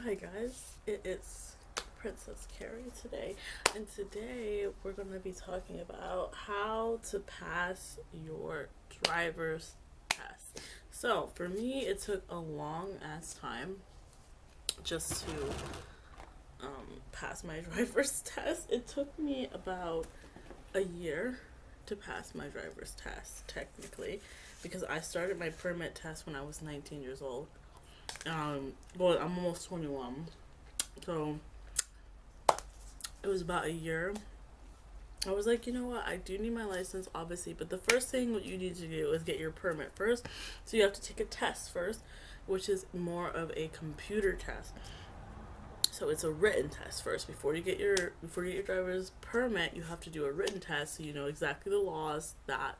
Hi guys, it is Princess Carrie today, and today we're going to be talking about how to pass your driver's test. So, for me, it took a long ass time just to pass my driver's test. It took me about a year to pass my driver's test, technically, because I started my permit test when I was 19 years old. Well, I'm almost 21, so it was about a year. I was like, you know what, I do need my license, obviously, but the first thing what you need to do is get your permit first. So you have to take a test first, which is more of a computer test. So it's a written test first. Before you get your driver's permit, you have to do a written test so you know exactly the laws that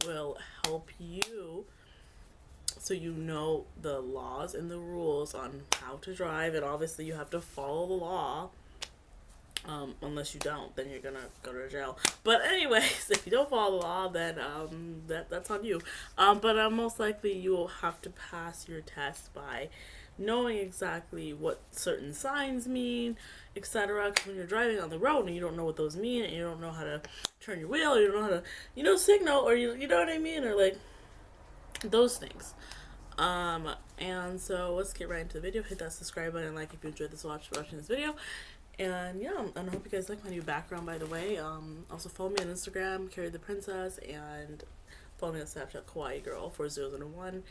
will help you, so you know the laws and the rules on how to drive, and obviously you have to follow the law. Unless you don't, then you're gonna go to jail. But anyways, if you don't follow the law, then that's on you. But most likely you will have to pass your test by knowing exactly what certain signs mean, etc. Because when you're driving on the road and you don't know what those mean, and you don't know how to turn your wheel, or you don't know how to, signal, or you know what I mean, or like those things. And so let's get right into the video. Hit that subscribe button, like if you enjoyed watching this video. And yeah, and I hope you guys like my new background, by the way. Also follow me on Instagram, Carrie the Princess, and follow me on Snapchat, Kawaii Girl 4001.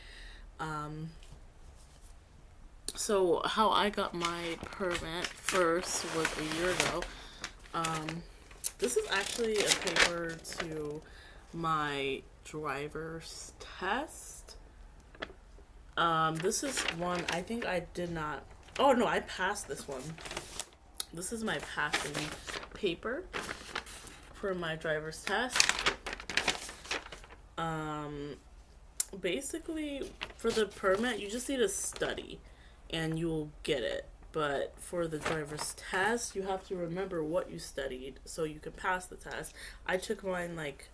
So how I got my permit first was a year ago. This is actually a paper to my driver's test. This is one I think I did not. Oh no, I passed this one. This is my passing paper for my driver's test. Basically, for the permit, you just need to study and you'll get it. But for the driver's test, you have to remember what you studied so you can pass the test. I took mine like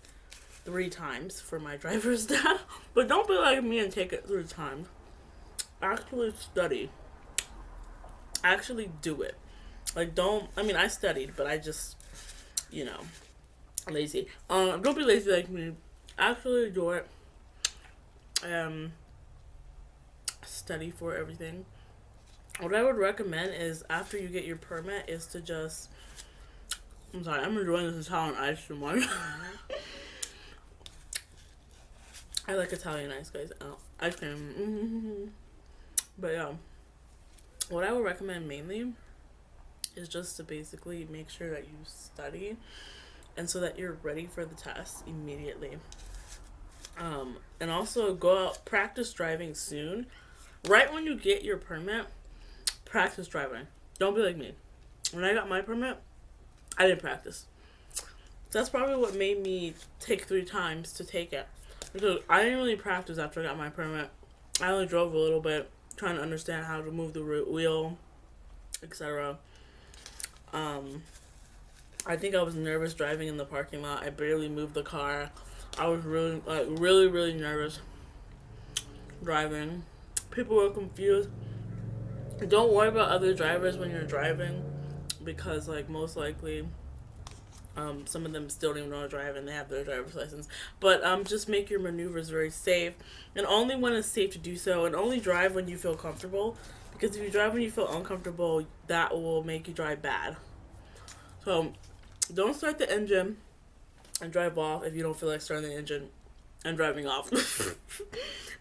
3 times for my driver's test. But don't be like me and take it 3 times. Actually study. Actually do it. Like, I studied, but I just, lazy. Don't be lazy like me. Actually do it. Study for everything. What I would recommend is, after you get your permit, is to just, I'm sorry, I'm enjoying this Italian ice cream one. I like Italian ice, guys. Ice cream. Mm-hmm. But yeah, what I would recommend mainly is just to basically make sure that you study, and so that you're ready for the test immediately. And also go out, practice driving soon. Right when you get your permit, practice driving. Don't be like me. When I got my permit, I didn't practice. That's probably what made me take 3 times to take it. Because I didn't really practice after I got my permit. I only drove a little bit, trying to understand how to move the wheel, etc. I think I was nervous driving in the parking lot. I barely moved the car. I was really nervous driving. People were confused. Don't worry about other drivers when you're driving, because most likely some of them still don't even know how to drive and they have their driver's license. But just make your maneuvers very safe, and only when it's safe to do so, and only drive when you feel comfortable, because if you drive when you feel uncomfortable, that will make you drive bad. So don't start the engine and drive off if you don't feel like starting the engine and driving off.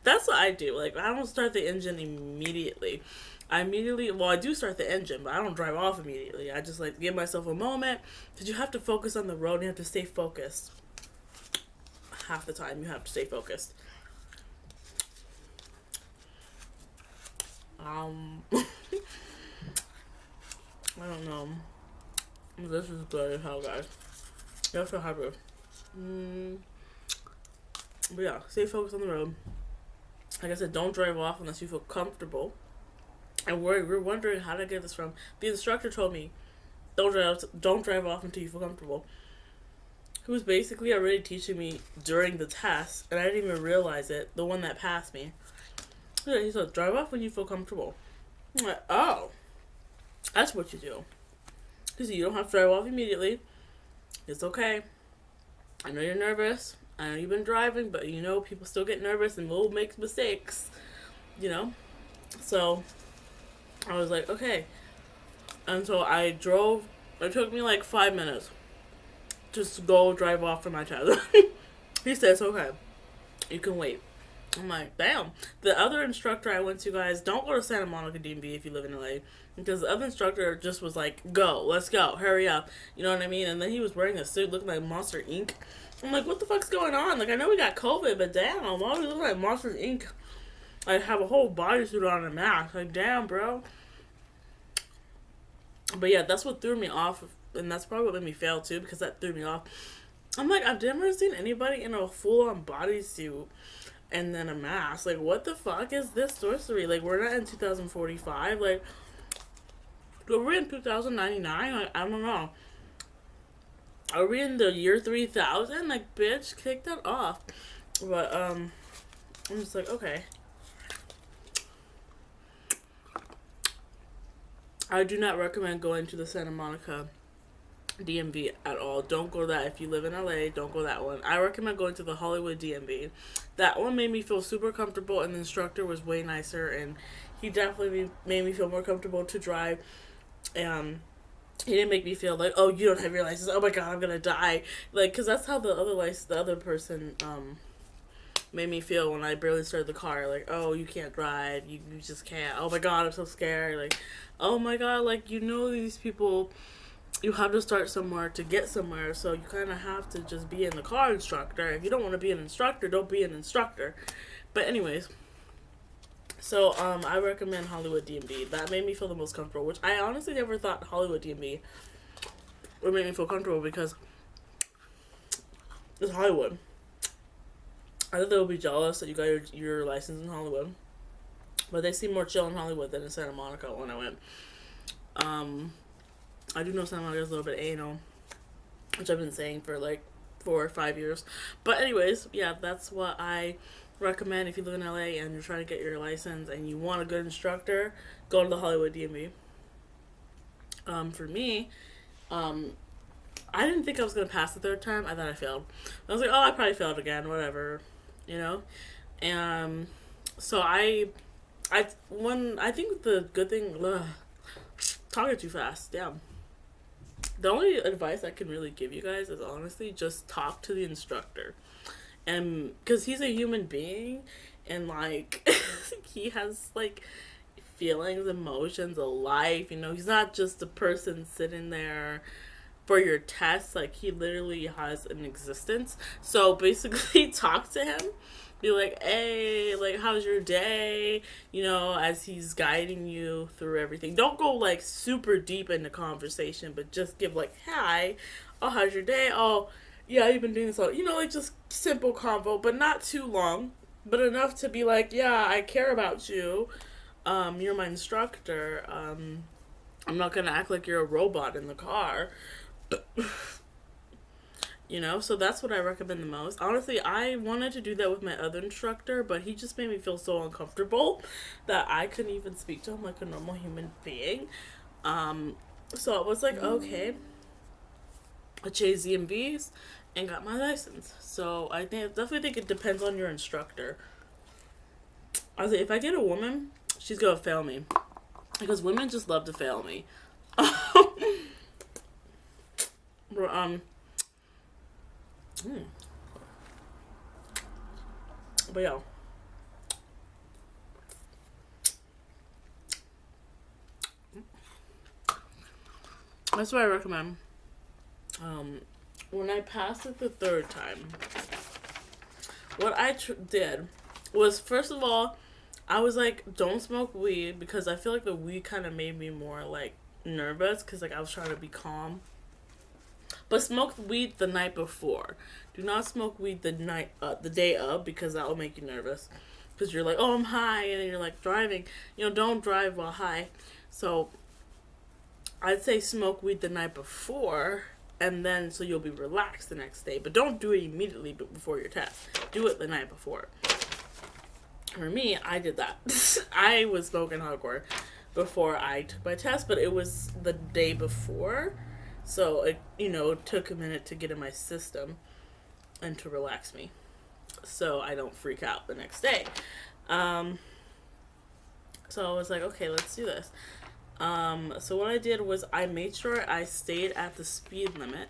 That's what I do. I don't start the engine immediately. I do start the engine, but I don't drive off immediately. I just give myself a moment, because you have to focus on the road and you have to stay focused. Half the time you have to stay focused. I don't know. This is good as hell, guys. You're so happy. But yeah, stay focused on the road. Like I said, don't drive off unless you feel comfortable. And we're wondering how to get this from. The instructor told me, don't drive off until you feel comfortable. He was basically already teaching me during the test, and I didn't even realize it. The one that passed me. He said, drive off when you feel comfortable. I'm like, oh. That's what you do. Because you don't have to drive off immediately. It's okay. I know you're nervous. I know you've been driving, but you know people still get nervous and will make mistakes. You know? So I was like, okay. And so I drove. It took me like 5 minutes just to go drive off for my test. He says, okay, you can wait. I'm like, damn. The other instructor I went to, guys, don't go to Santa Monica DMV if you live in LA. Because the other instructor just was like, go, let's go, hurry up. You know what I mean? And then he was wearing a suit looking like Monster Inc. I'm like, what the fuck's going on? Like, I know we got COVID, but damn, why do we look like Monster Inc.? I have a whole bodysuit on and a mask. Like, damn, bro. But yeah, that's what threw me off. And that's probably what made me fail, too, because that threw me off. I'm like, I've never seen anybody in a full-on bodysuit and then a mask. Like, what the fuck is this sorcery? Like, we're not in 2045. Like, we're in 2099. Like, I don't know. Are we in the year 3000? Like, bitch, kick that off. But, I'm just like, okay. I do not recommend going to the Santa Monica DMV at all. Don't go to that. If you live in LA, don't go that one. I recommend going to the Hollywood DMV. That one made me feel super comfortable, and the instructor was way nicer, and he definitely made me feel more comfortable to drive. He didn't make me feel like, oh, you don't have your license. Oh my god, I'm gonna die. Like, cause that's how the other person made me feel when I barely started the car. Like, oh, you can't drive. You just can't. Oh my god, I'm so scared. Like, oh my god, like, you know, these people, you have to start somewhere to get somewhere, so you kind of have to just be in the car instructor. If you don't want to be an instructor, don't be an instructor. But anyways, so I recommend Hollywood DMV. That made me feel the most comfortable, which I honestly never thought Hollywood DMV would make me feel comfortable, because it's Hollywood. I thought they would be jealous that you got your license in Hollywood, but they seem more chill in Hollywood than in Santa Monica when I went. I do know Santa Monica is a little bit anal, which I've been saying for like 4 or 5 years. But anyways, yeah, that's what I recommend if you live in LA and you're trying to get your license and you want a good instructor. Go to the Hollywood DMV. For me, I didn't think I was gonna pass the third time. I thought I failed. I was like, oh, I probably failed again, whatever, you know. And so I think the good thing, talking too fast, damn. The only advice I can really give you guys is honestly just talk to the instructor, and because he's a human being, and like he has like feelings, emotions, a life. You know, he's not just a person sitting there for your test. Like, he literally has an existence. So basically, talk to him. Be like, hey, like, how's your day? You know, as he's guiding you through everything. Don't go, like, super deep into conversation, but just give, like, hi, oh, how's your day? Oh, yeah, you've been doing this all, you know, like, just simple convo, but not too long, but enough to be like, yeah, I care about you. You're my instructor. I'm not gonna act like you're a robot in the car. You know, so that's what I recommend the most. Honestly, I wanted to do that with my other instructor, but he just made me feel so uncomfortable that I couldn't even speak to him like a normal human being. So I was like, okay, I chased DMVs and got my license. So I definitely think it depends on your instructor. I was like, if I get a woman, she's gonna fail me, because women just love to fail me. But yeah. That's what I recommend. When I passed it the third time, what I did was, first of all, I was like, don't smoke weed, because I feel like the weed kind of made me more like nervous, because like I was trying to be calm. But smoke weed the night before. Do not smoke weed the day of, because that will make you nervous. Because you're like, oh, I'm high, and then you're like driving. You know, don't drive while high. So I'd say smoke weed the night before, and then so you'll be relaxed the next day. But don't do it immediately before your test. Do it the night before. For me, I did that. I was smoking hardcore. before I took my test, but it was the day before. So it took a minute to get in my system and to relax me so I don't freak out the next day. So I was like, okay, let's do this. So what I did was I made sure I stayed at the speed limit.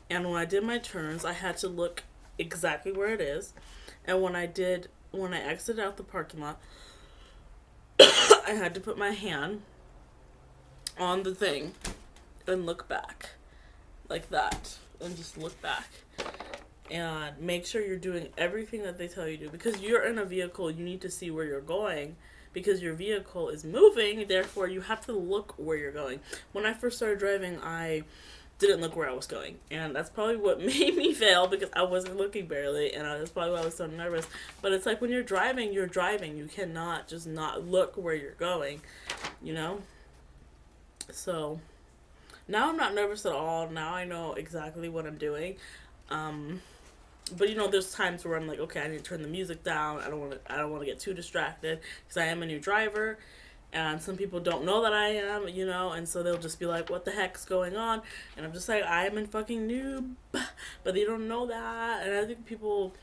And when I did my turns, I had to look exactly where it is. And when I exited out the parking lot, I had to put my hand on the thing and look back. Like that. And just look back. And make sure you're doing everything that they tell you to do. Because you're in a vehicle, you need to see where you're going. Because your vehicle is moving, therefore you have to look where you're going. When I first started driving, I didn't look where I was going. And that's probably what made me fail, because I wasn't looking barely. And that's probably why I was so nervous. But it's like when you're driving, you're driving. You cannot just not look where you're going, you know? So now I'm not nervous at all. Now I know exactly what I'm doing. But there's times where I'm like, okay, I need to turn the music down. I don't want to get too distracted, because I am a new driver, and some people don't know that I am, and so they'll just be like, what the heck's going on? And I'm just like, I am a fucking noob, but they don't know that. And I think people,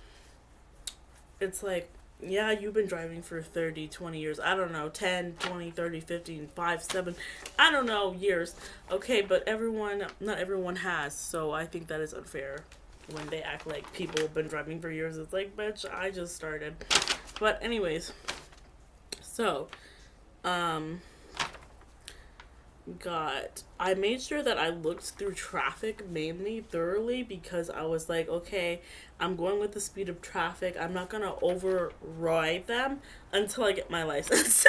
it's like, yeah, you've been driving for 30, 20 years. I don't know, 10, 20, 30, 15, 5, 7, I don't know, years. Okay, but not everyone has, so I think that is unfair. When they act like people have been driving for years, it's like, bitch, I just started. But anyways, so, I made sure that I looked through traffic mainly thoroughly, because I was like, okay, I'm going with the speed of traffic. I'm not going to override them until I get my license.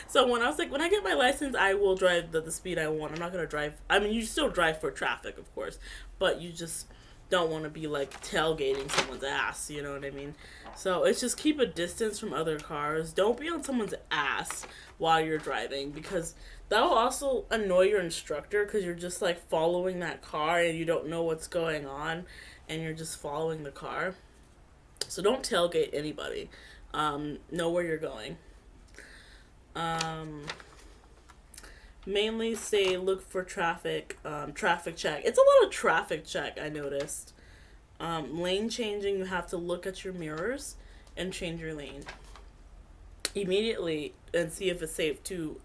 So when I was like, when I get my license, I will drive the speed I want. I'm not going to drive. I mean, you still drive for traffic, of course, but you just don't want to be like tailgating someone's ass, you know what I mean? So it's just keep a distance from other cars. Don't be on someone's ass while you're driving, because that will also annoy your instructor, because you're just like following that car and you don't know what's going on and you're just following the car. So don't tailgate anybody. Know where you're going. Mainly say look for traffic check. It's a lot of traffic check, I noticed. Lane changing, you have to look at your mirrors and change your lane immediately and see if it's safe to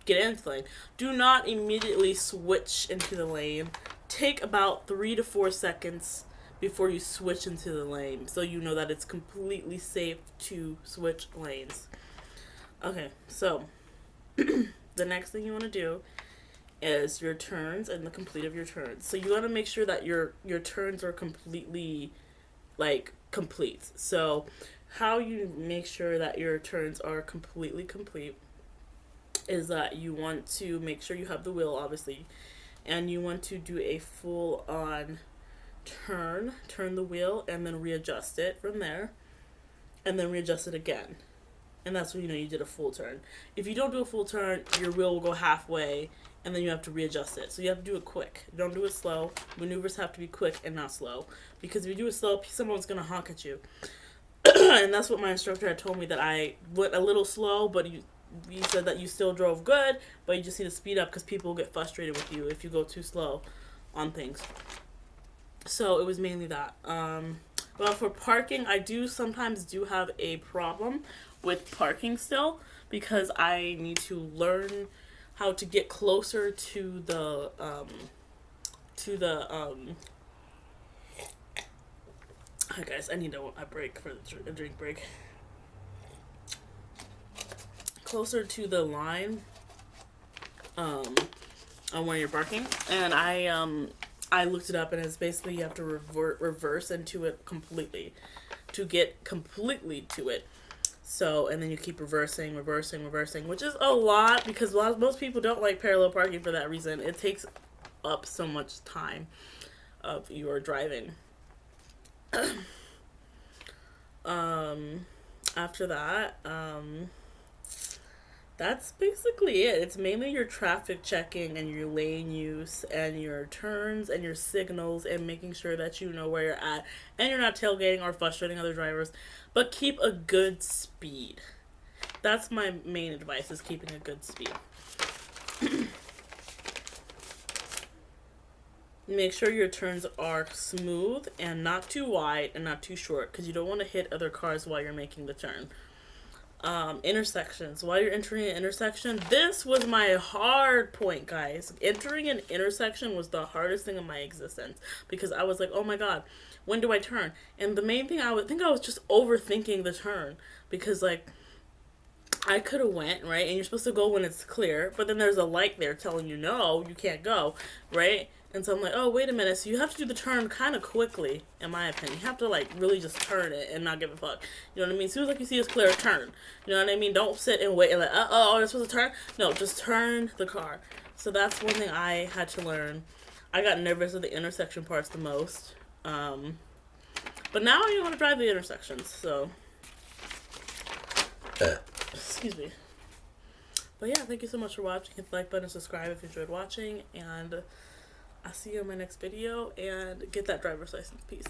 get into the lane. Do not immediately switch into the lane. Take about 3 to 4 seconds before you switch into the lane, so you know that it's completely safe to switch lanes. Okay, so the next thing you want to do is your turns and the complete of your turns. So you want to make sure that your turns are completely, like, complete. So how you make sure that your turns are completely complete is that you want to make sure you have the wheel, obviously, and you want to do a full-on turn the wheel, and then readjust it from there, and then readjust it again. And that's when you did a full turn. If you don't do a full turn, your wheel will go halfway, and then you have to readjust it. So you have to do it quick. Don't do it slow. Maneuvers have to be quick and not slow. Because if you do it slow, someone's going to honk at you. And that's what my instructor had told me, that I went a little slow, but you said that you still drove good, but you just need to speed up, because people will get frustrated with you if you go too slow on things. So it was mainly that. Well, for parking, I sometimes have a problem with parking still, because I need to learn how to get closer to the hi guys, I need a break for a drink break. Closer to the line on where you're parking, and I looked it up, and it's basically you have to reverse into it completely to get completely to it. So, and then you keep reversing, which is a lot, because most people don't like parallel parking for that reason. It takes up so much time of your driving. After that, that's basically it. It's mainly your traffic checking and your lane use and your turns and your signals and making sure that you know where you're at and you're not tailgating or frustrating other drivers. But keep a good speed. That's my main advice, is keeping a good speed. make sure your turns are smooth and not too wide and not too short, because you don't want to hit other cars while you're making the turn. Intersections. While you're entering an intersection, this was my hard point, guys. Entering an intersection was the hardest thing in my existence, because I was like, oh my god, when do I turn? And the main thing, I was just overthinking the turn, because like I could have went, right? And you're supposed to go when it's clear, but then there's a light there telling you no, you can't go, right? And so I'm like, oh, wait a minute. So you have to do the turn kind of quickly, in my opinion. You have to, like, really just turn it and not give a fuck. You know what I mean? As soon as, like, you see it's clear, turn. You know what I mean? Don't sit and wait and like, I'm supposed to turn? No, just turn the car. So that's one thing I had to learn. I got nervous at the intersection parts the most. But now I know how to drive the intersections, so. Excuse me. But yeah, thank you so much for watching. Hit the like button and subscribe if you enjoyed watching. And I'll see you in my next video. And get that driver's license. Peace.